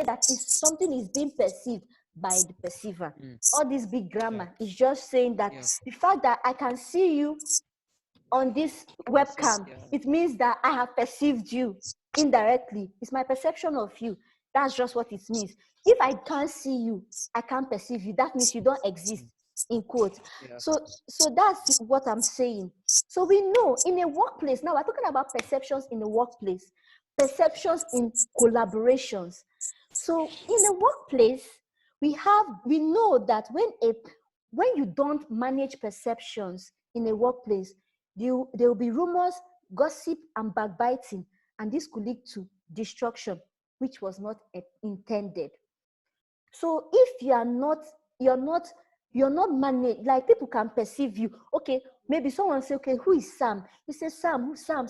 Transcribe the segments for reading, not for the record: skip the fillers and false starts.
that something is being perceived by the perceiver. All this big grammar is just saying that the fact that I can see you on this webcam, it means that I have perceived you indirectly. It's my perception of you. That's just what it means. If I can't see you, I can't perceive you. That means you don't exist, in quotes. So that's what I'm saying. So we know in a workplace, now we're talking about perceptions in the workplace, perceptions in collaborations. So in a workplace, we know that when you don't manage perceptions in a workplace, there will be rumors, gossip, and backbiting, and this could lead to destruction, which was not intended. So if you're not managed, like people can perceive you. Okay, maybe someone say, okay, who is Sam? You say Sam, who's Sam?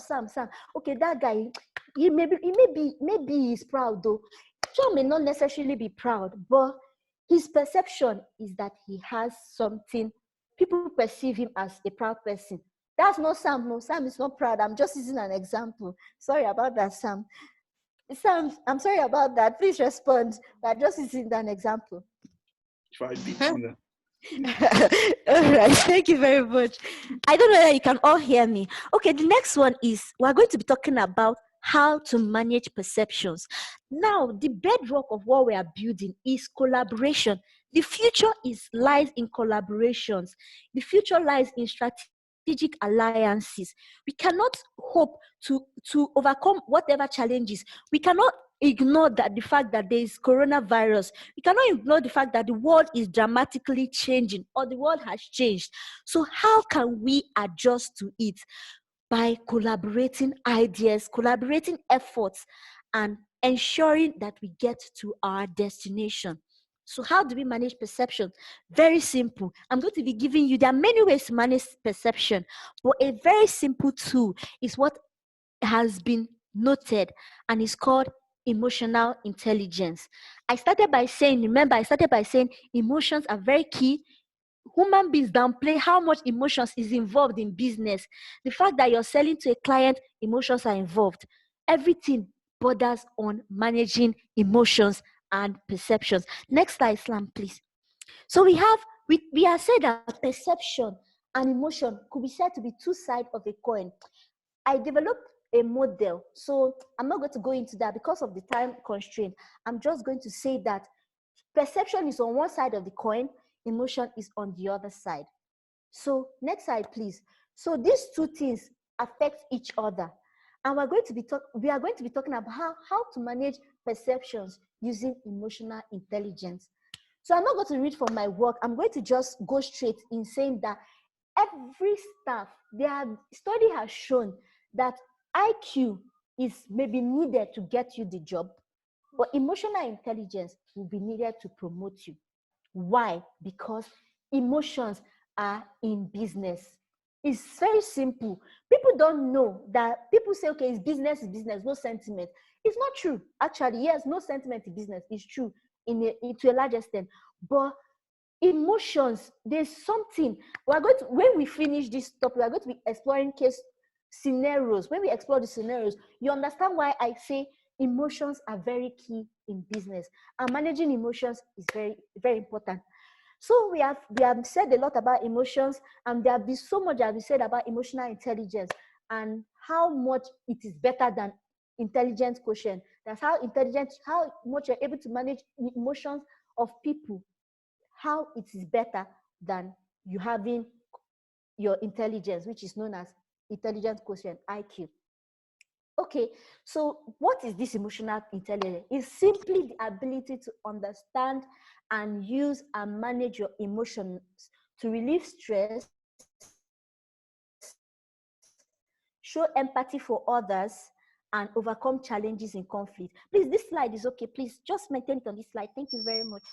Okay, that guy, maybe he's proud though. Sam may not necessarily be proud, but his perception is that he has something. People perceive him as a proud person. That's not Sam. No, Sam is not proud. I'm just using an example. Sorry about that, Sam. Sam, I'm sorry about that. Please respond. But just using an example. Try beating them. All right, thank you very much. I don't know whether you can all hear me. Okay, the next one is we're going to be talking about how to manage perceptions. Now, the bedrock of what we are building is collaboration. The future lies in collaborations. The future lies in strategic alliances. We cannot hope to overcome whatever challenges. We cannot ignore the fact that there is coronavirus. We cannot ignore the fact that the world is dramatically changing, or the world has changed. So how can we adjust to it? By collaborating ideas, collaborating efforts, and ensuring that we get to our destination. So how do we manage perception? Very simple. I'm going to be giving you, there are many ways to manage perception, but a very simple tool is what has been noted, and is called emotional intelligence. I started by saying emotions are very key. Human beings downplay how much emotions is involved in business. The fact that you're selling to a client, emotions are involved. Everything borders on managing emotions and perceptions. Next slide, Slam, please. So we are said that perception and emotion could be said to be two sides of a coin. I developed a model, so I'm not going to go into that because of the time constraint. I'm just going to say that perception is on one side of the coin, emotion is on the other side. So next slide, please. So these two things affect each other, and we are going to be talking about how to manage perceptions using emotional intelligence. So I'm not going to read from my work. I'm going to just go straight in saying that every staff, their study has shown that IQ is maybe needed to get you the job, but emotional intelligence will be needed to promote you. Why? Because emotions are in business. It's very simple. People don't know that. People say, okay, it's business, no sentiment. It's not true. Actually, yes, no sentiment in business is true to a large extent. But emotions, there's something. When we finish this topic, we're going to be exploring case scenarios. When we explore the scenarios, you understand why I say emotions are very key in business, and managing emotions is very, very important. So we have said a lot about emotions, and there have been so much that we said about emotional intelligence and how much it is better than intelligence quotient. That's how much you're able to manage emotions of people, how it is better than you having your intelligence, which is known as intelligence quotient, IQ. Okay, so what is this emotional intelligence? It's simply the ability to understand and use and manage your emotions to relieve stress, show empathy for others, and overcome challenges in conflict. Please, this slide is okay. Please just maintain it on this slide. Thank you very much.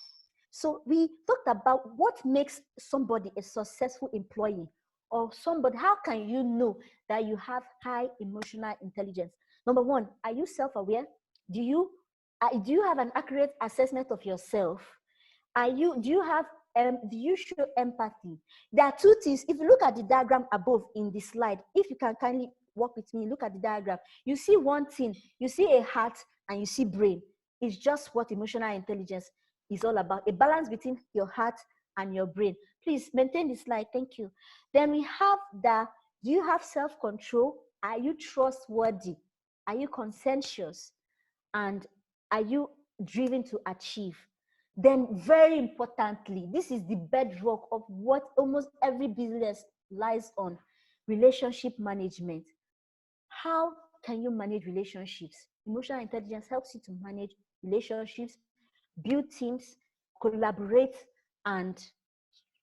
So we talked about what makes somebody a successful employee, or somebody. How can you know that you have high emotional intelligence? Number one, are you self-aware? Do you have an accurate assessment of yourself? Do you show empathy? There are two things. If you look at the diagram above in the slide, if you can kindly walk with me, look at the diagram. You see one thing. You see a heart and you see brain. is just what emotional intelligence is all about. A balance between your heart and your brain. Please maintain the slide. Thank you. Then we have the, do you have self-control? Are you trustworthy? Are you conscientious? And are you driven to achieve? Then very importantly, this is the bedrock of what almost every business lies on: relationship management. How can you manage relationships? Emotional intelligence helps you to manage relationships, build teams, collaborate, and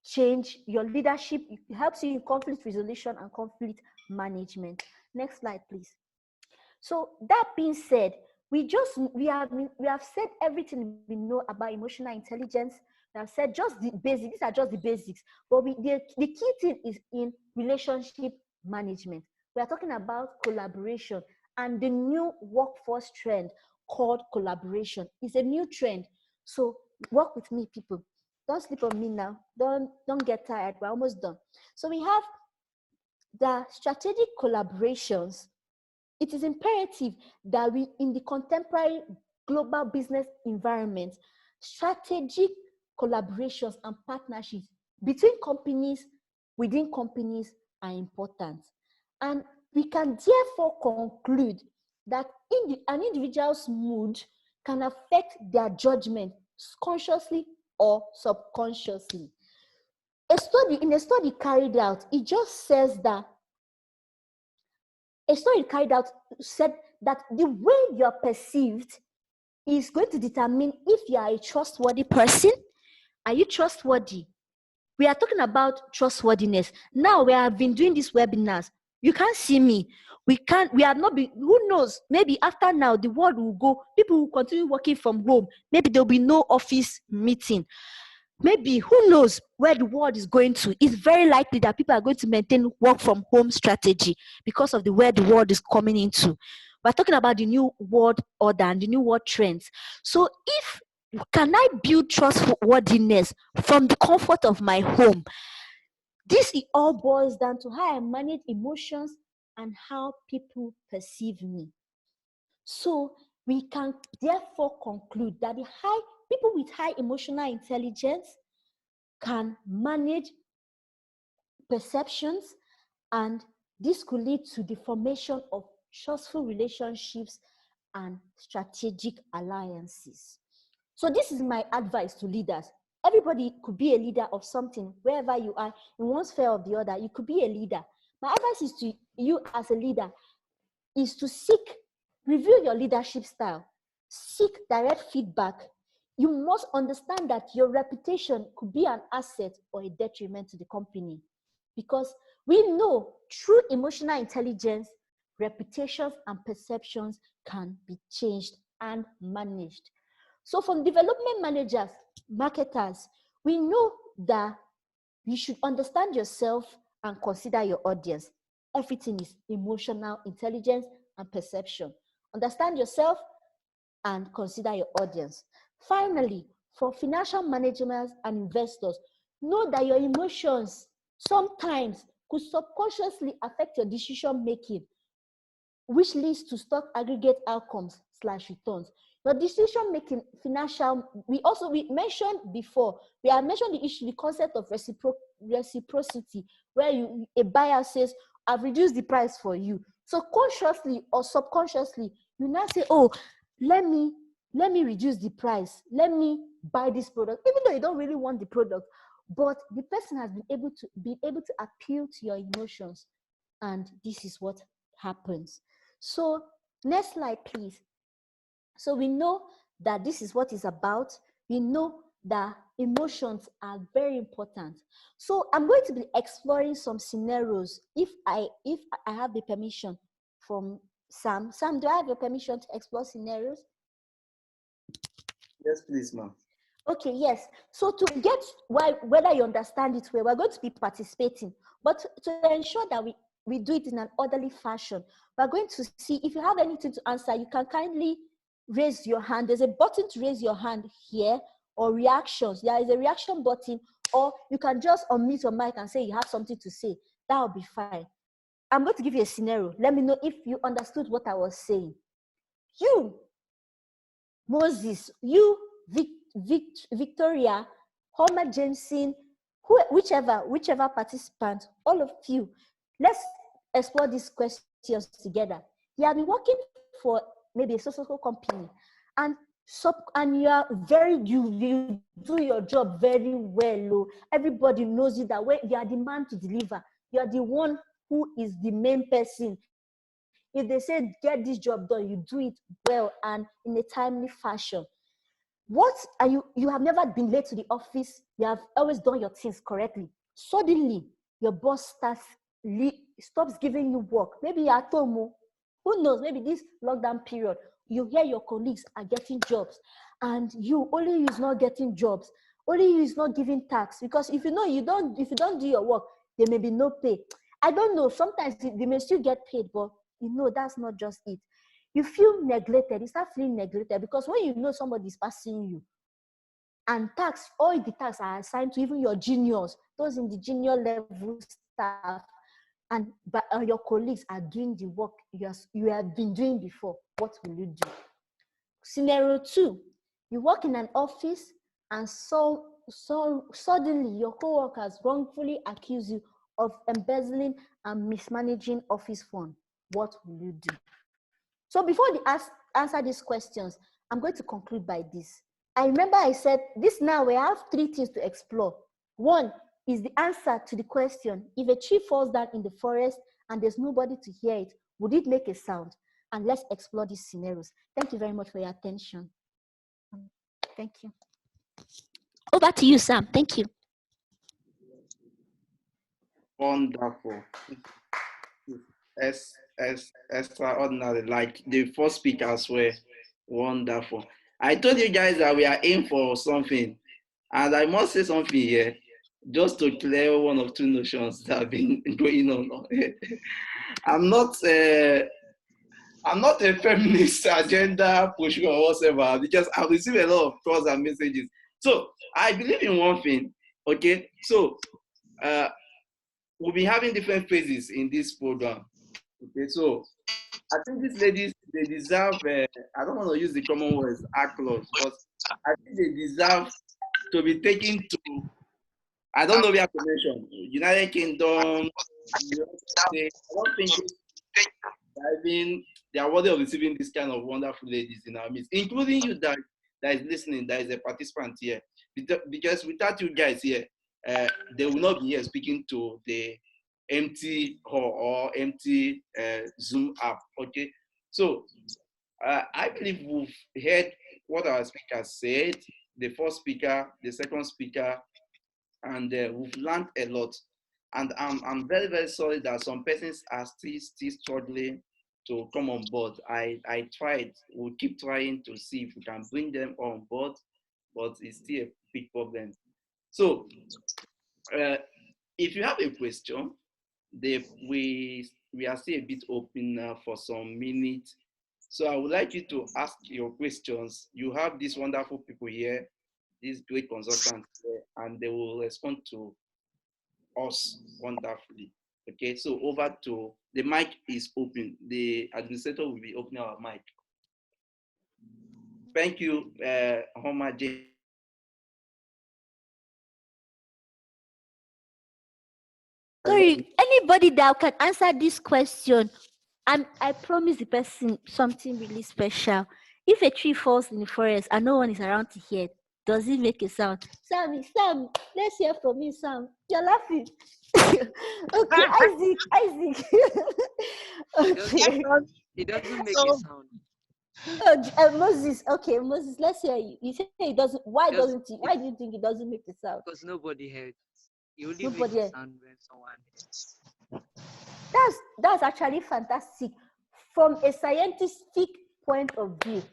change your leadership. It helps you in conflict resolution and conflict management. Next slide, please. So that being said, we have said everything we know about emotional intelligence. We have said just the basics. These are just the basics. But the key thing is in relationship management. We are talking about collaboration and the new workforce trend called collaboration. It's a new trend. So work with me, people. Don't sleep on me now. Don't get tired. We're almost done. So we have the strategic collaborations. It is imperative that we, in the contemporary global business environment, strategic collaborations and partnerships between companies, within companies are important. And we can therefore conclude that an individual's mood can affect their judgment consciously or subconsciously. In a study carried out, it just says that a study carried out said that the way you're perceived is going to determine if you are a trustworthy person. Are you trustworthy? We are talking about trustworthiness. Now we have been doing these webinars. You can't see me. We have not been, who knows, maybe after now the world will go, people will continue working from home. Maybe there'll be no office meeting. Maybe, who knows where the world is going to. It's very likely that people are going to maintain work from home strategy because of the where the world is coming into. We're talking about the new world order and the new world trends. So can I build trustworthiness from the comfort of my home? This, it all boils down to how I manage emotions and how people perceive me. So we can therefore conclude that people with high emotional intelligence can manage perceptions, and this could lead to the formation of trustful relationships and strategic alliances. So this is my advice to leaders. Everybody could be a leader of something, wherever you are, in one sphere or the other, you could be a leader. My advice is to you as a leader is to review your leadership style, seek direct feedback. You must understand that your reputation could be an asset or a detriment to the company, because we know through emotional intelligence, reputations and perceptions can be changed and managed. So from development managers, marketers, we know that you should understand yourself and consider your audience. Everything is emotional intelligence and perception. Understand yourself and consider your audience. Finally, for financial managers and investors, know that your emotions sometimes could subconsciously affect your decision making, which leads to stock aggregate outcomes / returns. Your decision making financial, we mentioned before, we have mentioned the concept of reciprocity, where a buyer says, I've reduced the price for you. So consciously or subconsciously, you now say, oh, let me reduce the price. Let me buy this product, even though you don't really want the product. But the person has been able to appeal to your emotions, and this is what happens. So next slide, please. So we know that this is what it's about. We know that emotions are very important. So I'm going to be exploring some scenarios if I have the permission from Sam. Sam, do I have your permission to explore scenarios? Yes, please, ma'am. Okay, yes. So to get whether you understand it well, we're going to be participating. But to ensure that we do it in an orderly fashion, we're going to see if you have anything to answer, you can kindly raise your hand. There's a button to raise your hand here, or reactions. There is a reaction button, or you can just unmute your mic and say you have something to say. That will be fine. I'm going to give you a scenario. Let me know if you understood what I was saying. You Moses, you, Victoria, Homa Jameson, whichever participant, all of you, let's explore these questions together. You have been working for maybe a social company, and you are you do your job very well. Oh. Everybody knows you that way. You are the man to deliver. You are the one who is the main person. If they say get this job done, you do it well and in a timely fashion. What are you have never been late to the office. You have always done your things correctly. Suddenly your boss stops giving you work. Maybe you're at home. Oh. Who knows, maybe this lockdown period, you hear your colleagues are getting jobs and you is not getting jobs. Only you is not giving tax, because if you don't do your work, there may be no pay. I don't know, sometimes they may still get paid, but that's not just it. You feel neglected, you start feeling neglected, because when you know somebody is passing you, and all the tasks are assigned to even your juniors, those in the junior level staff, but your colleagues are doing the work you have been doing before, what will you do? Scenario 2, you work in an office and so suddenly your co-workers wrongfully accuse you of embezzling and mismanaging office funds. What will you do? So before they answer these questions, I'm going to conclude by this. I remember I said this. Now we have 3 things to explore. One is the answer to the question, if a tree falls down in the forest and there's nobody to hear it, would it make a sound? And let's explore these scenarios. Thank you very much for your attention. Thank you. Over to you, Sam. Thank you. Wonderful. Extraordinary. Like the first speakers were wonderful. I told you guys that we are in for something, and I must say something here, just to clear one or two notions that have been going on. I'm not a feminist agenda pusher or whatever, because I've received a lot of calls and messages. So I believe in one thing. Okay, so we'll be having different phases in this program. Okay, so I think these ladies, they deserve, I don't want to use the common words, applause, but I think they deserve to be taken to, I don't know where to mention, United Kingdom, I don't think they are worthy of receiving this kind of wonderful ladies in our midst, including you that is listening, that is a participant here. Because without you guys here, they will not be here speaking to the empty hall or empty Zoom app. Okay, so I believe we've heard what our speakers said, the first speaker, the second speaker, and we've learned a lot. And I'm very, very sorry that some persons are still struggling to come on board. I tried, we'll keep trying to see if we can bring them on board, but it's still a big problem. So if you have a question, we are still a bit open for some minutes. So I would like you to ask your questions. You have these wonderful people here, these great consultants here, and they will respond to us wonderfully. Okay, so over to the mic is open. The administrator will be opening our mic. Thank you, Homa J. Sorry, anybody that can answer this question, I promise the person something really special. If a tree falls in the forest and no one is around to hear it, does it make a sound? Sam, let's hear from you, Sam. You're laughing. Okay, Isaac. Okay. It doesn't make a sound. Moses, okay, Moses, let's hear you. You say it doesn't. Why do you think it doesn't make a sound? Because nobody heard. You only make a sound when someone hears. That's actually fantastic from a scientific point of view,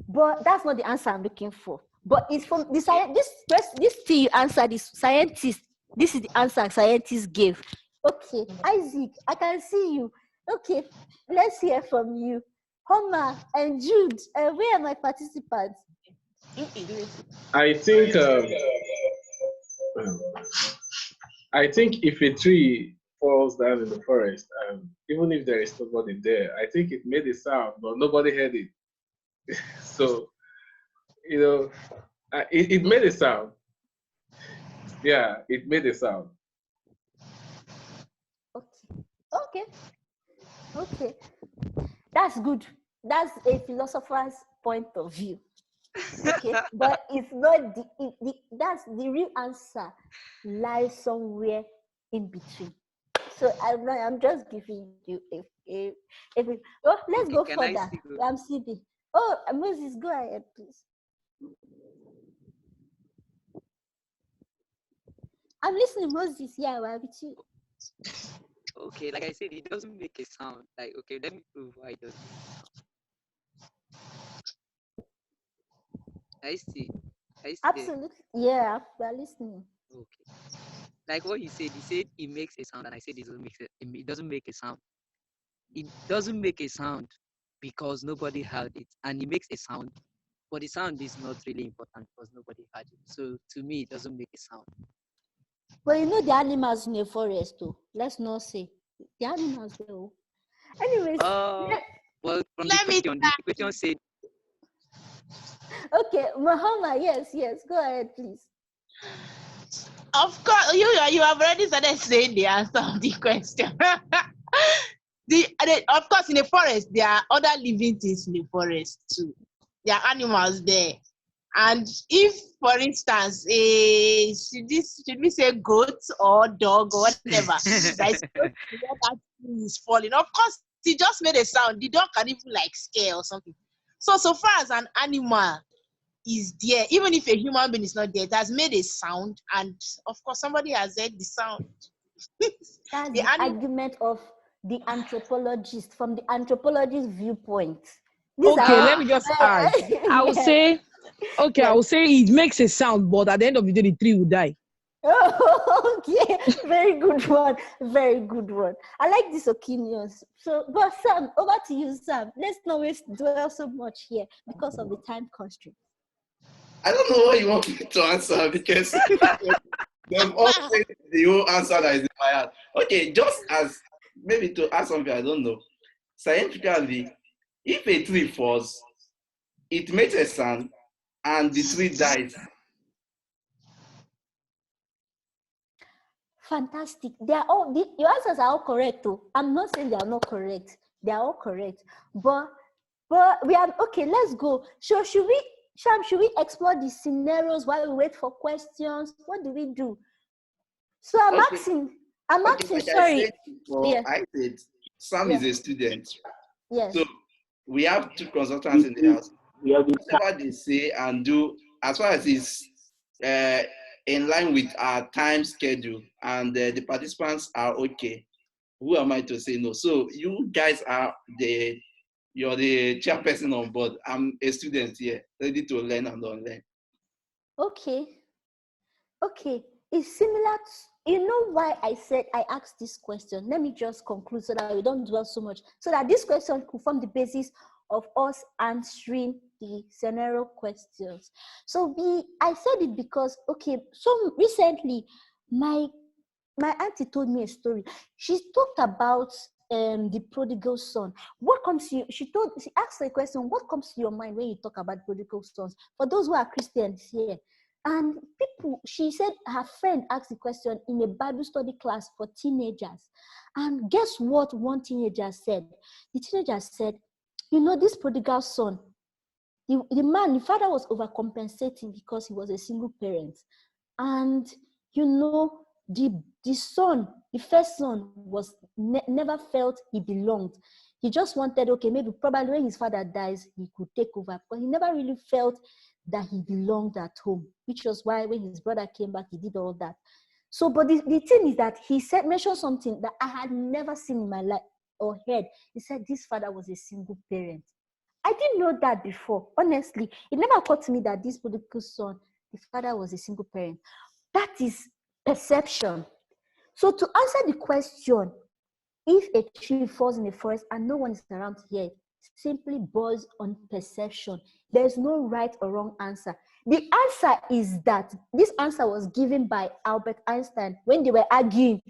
but that's not the answer I'm looking for. But it's from the science. This thing you answered is scientist. This is the answer scientists gave. Okay, Isaac, I can see you. Okay, let's hear from you. Homa and Jude, where are my participants? I think if a tree falls down in the forest, even if there is nobody there, I think it made a sound, but nobody heard it. So you know, it made a sound. Yeah, it made a sound. Okay. That's good. That's a philosopher's point of view. Okay, but it's not that's the real answer lies somewhere in between. So I'm just giving you let's Okay, go can I further. still go? I'm CB. Oh, Moses, go ahead, please. I'm listening, Moses. Yeah, we're with you. Okay, like I said, it doesn't make a sound. Like, okay, let me prove why it doesn't make a sound. I see there. Absolutely. Yeah, we're listening. Okay. Like what he said it makes a sound, and I said it doesn't make a sound. It doesn't make a sound because nobody heard it, and it makes a sound, but the sound is not really important because nobody heard it. So to me, it doesn't make a sound. Well, you know the animals in the forest too. Let's not say the animals though. Anyways, Well, from Let me the question said. okay, Mahama, yes, go ahead, please. Of course, you have already started saying the answer of the question. Of course, in the forest, there are other living things in the forest too. There are animals there. And if, for instance, should we say goat or dog or whatever, that is close to where that tree is falling, of course, it just made a sound. The dog can even like scare or something. So far as an animal is there, even if a human being is not there, it has made a sound, and of course somebody has heard the sound. That's the argument of the anthropologist, from the anthropologist viewpoint. Okay, let me just add. I will say it makes a sound, but at the end of the day, the tree will die. Oh, okay, very good one. I like these opinions. So, but Sam, over to you, Sam. Let's not dwell so much here because of the time constraint. I don't know what you want me to answer because they've all said the whole answer that is in my heart. Okay, just as maybe to ask something, I don't know. Scientifically, if a tree falls, it makes a sound and the tree dies. Fantastic. They are all your answers are all correct too. I'm not saying they are not correct. They are all correct. But we are okay. Let's go. So should we explore the scenarios while we wait for questions? What do we do? So I'm asking. Like sorry. I said before, I said Sam is a student. Yes. So we have two consultants in the house. Whatever they say and do, as far as it's in line with our time schedule and the participants are okay, who am I to say no? So you guys you're the chairperson on board. I'm a student here, ready to learn and unlearn. Okay. It's similar to, you know why I said I asked this question? Let me just conclude so that we don't dwell so much. So that this question could form the basis of us answering the scenario questions. So I said it because, okay, so recently my auntie told me a story. She talked about the prodigal son. What comes to you? She asked a question, what comes to your mind when you talk about prodigal sons? For those who are Christians here. And she said her friend asked the question in a Bible study class for teenagers. And guess what one teenager said? The teenager said, you know, this prodigal son, the father was overcompensating because he was a single parent. And, you know, the son, the first son was never felt he belonged. He just wanted, okay, maybe probably when his father dies, he could take over. But he never really felt that he belonged at home, which was why when his brother came back, he did all that. So, but the thing is that he mentioned something that I had never seen in my life or heard. He said this father was a single parent. I didn't know that before. Honestly, it never occurred to me that this prodigal son, the father was a single parent. That is perception. So to answer the question, if a tree falls in the forest and no one is around here, simply boils on perception. There's no right or wrong answer. The answer is that this answer was given by Albert Einstein when they were arguing.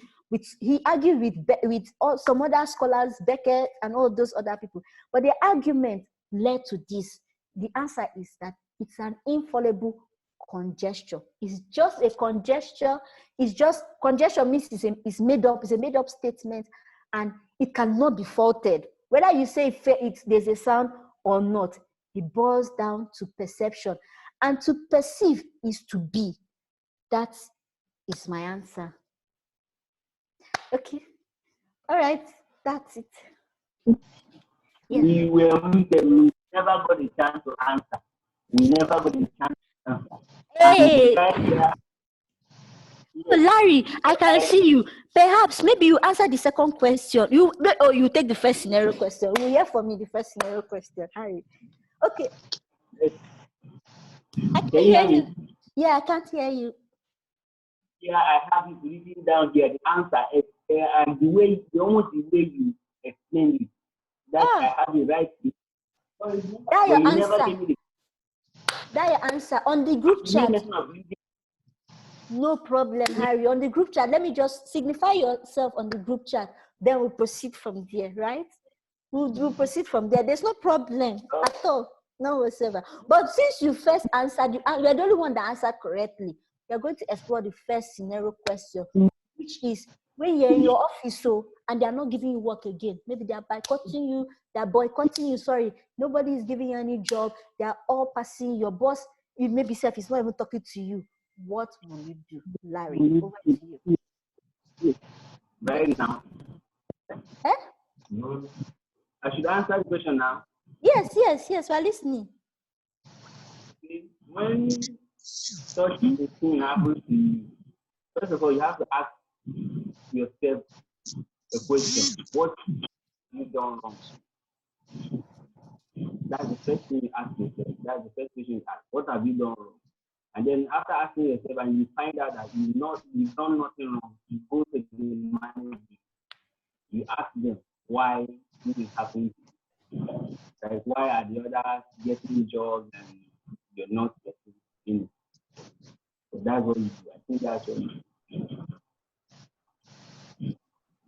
He argued with some other scholars, Beckett and all those other people. But the argument led to this. The answer is that It's an infallible congestion. It's just a congestion. It's just congestion means it's made up. It's a made up statement, and it cannot be faulted. Whether you say there's a sound or not, it boils down to perception, and to perceive is to be. That is my answer. Okay. All right. That's it. Yeah. We were muted. We never got a chance to answer. We never got a chance to answer. Hey, Larry, I can see you. Perhaps maybe you answer the second question. You take the first scenario question. You hear from me the first scenario question, Harry. Okay. I can hear you. Yeah, I can't hear you. Yeah, I have it written down here. The answer is and almost the way you explained it. That I have it right here. That your answer. That your answer on the group chat. No problem, Harry. On the group chat, let me just signify yourself on the group chat. Then we'll proceed from there, right? We'll proceed from there. There's no problem at all. No whatsoever. But since you first answered, you're the only one that answered correctly. You're going to explore the first scenario question, which is when you're in your office, and they're not giving you work again. Maybe they're boycotting you. Sorry, nobody is giving you any job. They're all passing. Your boss, maybe self is not even talking to you. What will you do, Larry? Over to you. Right now. Eh? No. I should answer the question now. Yes. We're listening. When such a thing happens to you, first of all, you have to ask yourself a question: what have you done wrong? That's the first thing you ask yourself. That's the first question you ask. What have you done wrong? And then after asking yourself, and you find out that you've done nothing wrong, you go to the manager. You ask them why this is happening. Like, why are the others getting jobs and you're not getting it? So that's what you do. I think that's what you do.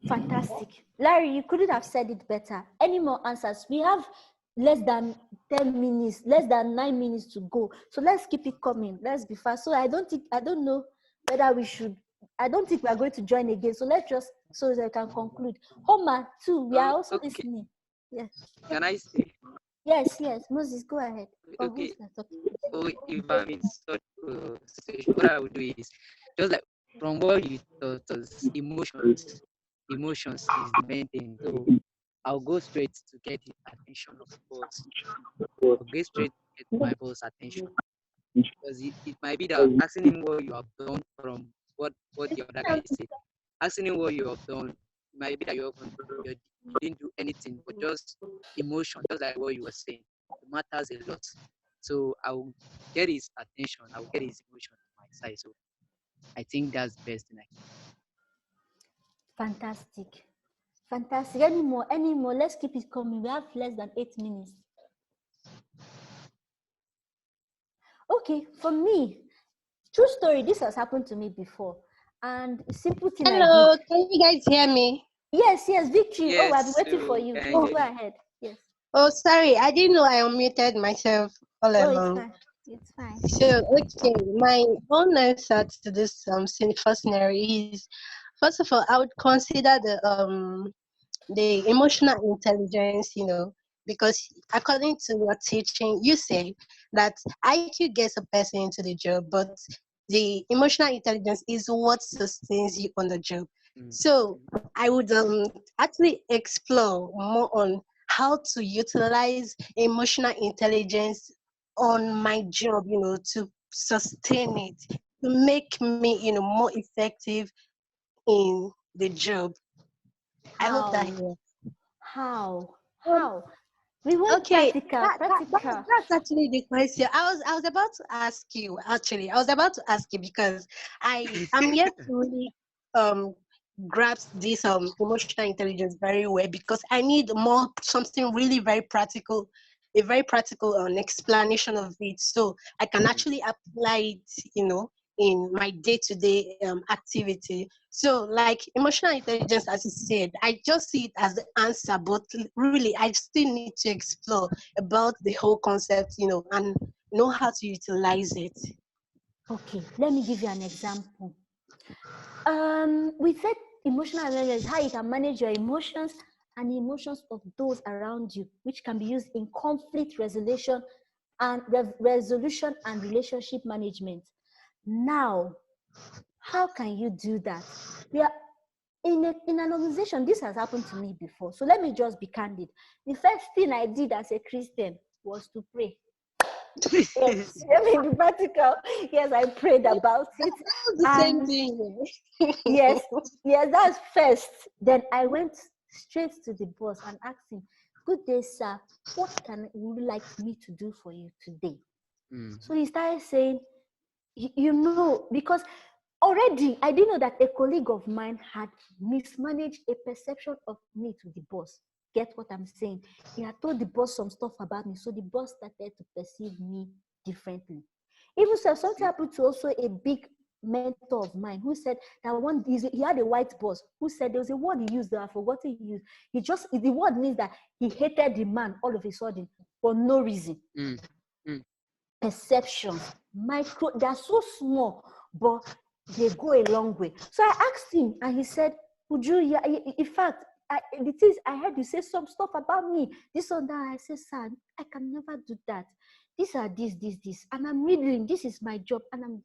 Fantastic. Larry, you couldn't have said it better. Any more answers? We have less than 10 minutes, less than 9 minutes to go. So let's keep it coming. Let's be fast. So I don't know whether we should, I don't think we are going to join again. So let's just, so that I can conclude. Homa, too, we are also listening. Yes. Can I say? Yes. Moses, go ahead. Okay. So if I'm in such a situation, what I would do is just like from what you taught us, emotions is the main thing. So I'll go straight to get the attention of the boss. I'll go straight to get my boss' attention. Because it might be that asking him what you have done from what the other guy said. Asking him what you have done, it might be that you didn't do anything, but just emotion, just like what you were saying. It matters a lot. So I will get his attention, I will get his emotion on my side. So I think that's the best thing I can do. Fantastic. Any more? Let's keep it coming. We have less than 8 minutes. Okay, for me, true story, this has happened to me before. And simple thing. Hello, can you guys hear me? Yes, Victory. Yes, I've been waiting for you. Go ahead. Yes. Oh, sorry, I didn't know I unmuted myself all along. It's fine. So, okay, my own answer to this first scenario is, first of all, I would consider the emotional intelligence, because according to your teaching, you say that IQ gets a person into the job, but the emotional intelligence is what sustains you on the job. So I would actually explore more on how to utilize emotional intelligence on my job, to sustain it, to make me, more effective in the job. I hope that helps. How? We want practical. That's actually the question. I was about to ask you. Actually, I was about to ask you because I am yet to really grasp this emotional intelligence very well, because I need something really very practical, a very practical explanation of it, so I can actually apply it, in my day-to-day activity. So like emotional intelligence, as you said, I just see it as the answer, but really I still need to explore about the whole concept, and know how to utilize it. Okay, let me give you an example. We said emotional awareness, how you can manage your emotions and the emotions of those around you, which can be used in conflict resolution and resolution and relationship management. Now, how can you do that? We are in an organization. This has happened to me before. So let me just be candid. The first thing I did as a Christian was to pray. Yes, let me be practical. Yes, I prayed about it. The same And thing. yes, that's first. Then I went straight to the boss and asked him, "Good day, sir. What would you like me to do for you today?" So he started saying, you know, because already I didn't know that a colleague of mine had mismanaged a perception of me to the boss. Get what I'm saying? He had told the boss some stuff about me, so the boss started to perceive me differently. Even so, something happened to also a big mentor of mine who said that he had a white boss who said there was a word he used that I forgot to use. The word means that he hated the man all of a sudden for no reason. Perceptions, they're so small, but they go a long way. So I asked him, and he said, "Would you? Yeah, in fact, I heard you say some stuff about me, this or that." I said, "Sir, I can never do that. These are this, and I'm reading. This is my job, and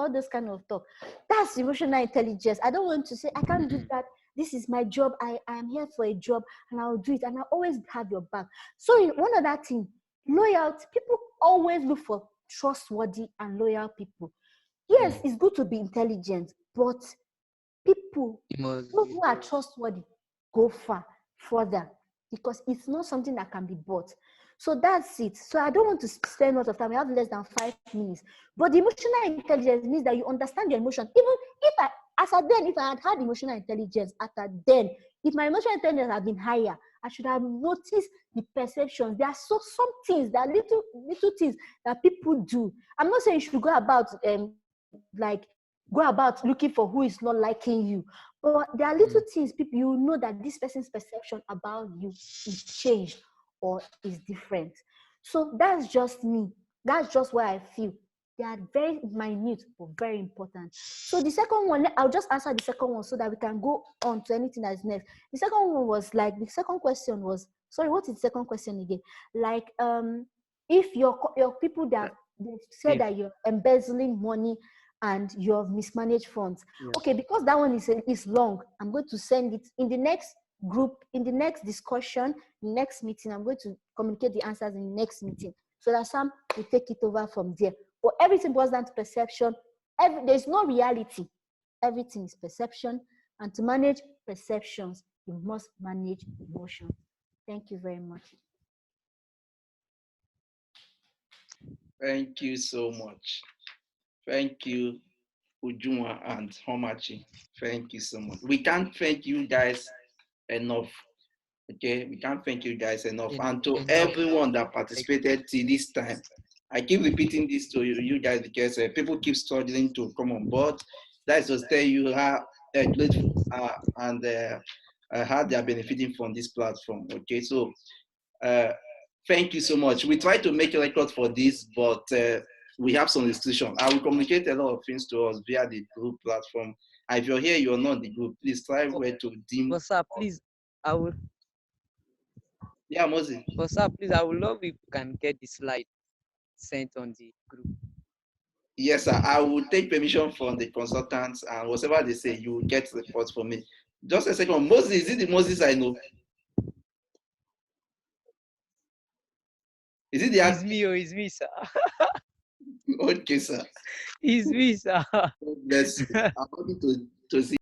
all those kind of talk. That's emotional intelligence. I don't want to say I can't do that. This is my job. I am here for a job, and I'll do it, and I'll always have your back." So one other thing, loyalty. People always look for trustworthy and loyal people. Yes, it's good to be intelligent, but people who are trustworthy go further, because it's not something that can be bought. So that's it. So I don't want to spend a lot of time. We have less than 5 minutes. But the emotional intelligence means that you understand your emotion. Even if if I had had emotional intelligence then, if my emotional intelligence had been higher, I should have noticed the perceptions. There are some things, there are little things that people do. I'm not saying you should go about looking for who is not liking you, but there are little things people you know that this person's perception about you is changed or is different. So that's just me. That's just what I feel. They are very minute but very important. So the second one, I'll just answer the second one so that we can go on to anything that is next. The second one was the second question was, sorry, what is the second question again? Like, if your people that they say that you're embezzling money and you have mismanaged funds. Okay, because that one is long, I'm going to send it in the next group, in the next discussion, next meeting. I'm going to communicate the answers in the next meeting so that Sam will take it over from there. But everything boils down to perception. There's no reality. Everything is perception. And to manage perceptions, you must manage emotions. Thank you very much. Thank you so much. Thank you, Ujuma and Homachi. Thank you so much. We can't thank you guys enough. Okay, we can't thank you guys enough. And to everyone that participated till this time, I keep repeating this to you guys because people keep struggling to come on board. That's just tell you how grateful and how they are benefiting from this platform. Okay, so thank you so much. We try to make a record for this, but we have some restrictions. I will communicate a lot of things to us via the group platform. And if you're here, you're not in the group, please try where to dim. But sir, please, I will. Yeah, Moses. But sir, please, I would love if you can get the slide sent on the group. Yes, sir. I will take permission from the consultants, and whatever they say, you will get reports from me. Just a second. Moses, is it the Moses I know? Is it the It's me, sir. Okay, sir. It's me, sir. God bless you. I'm happy to see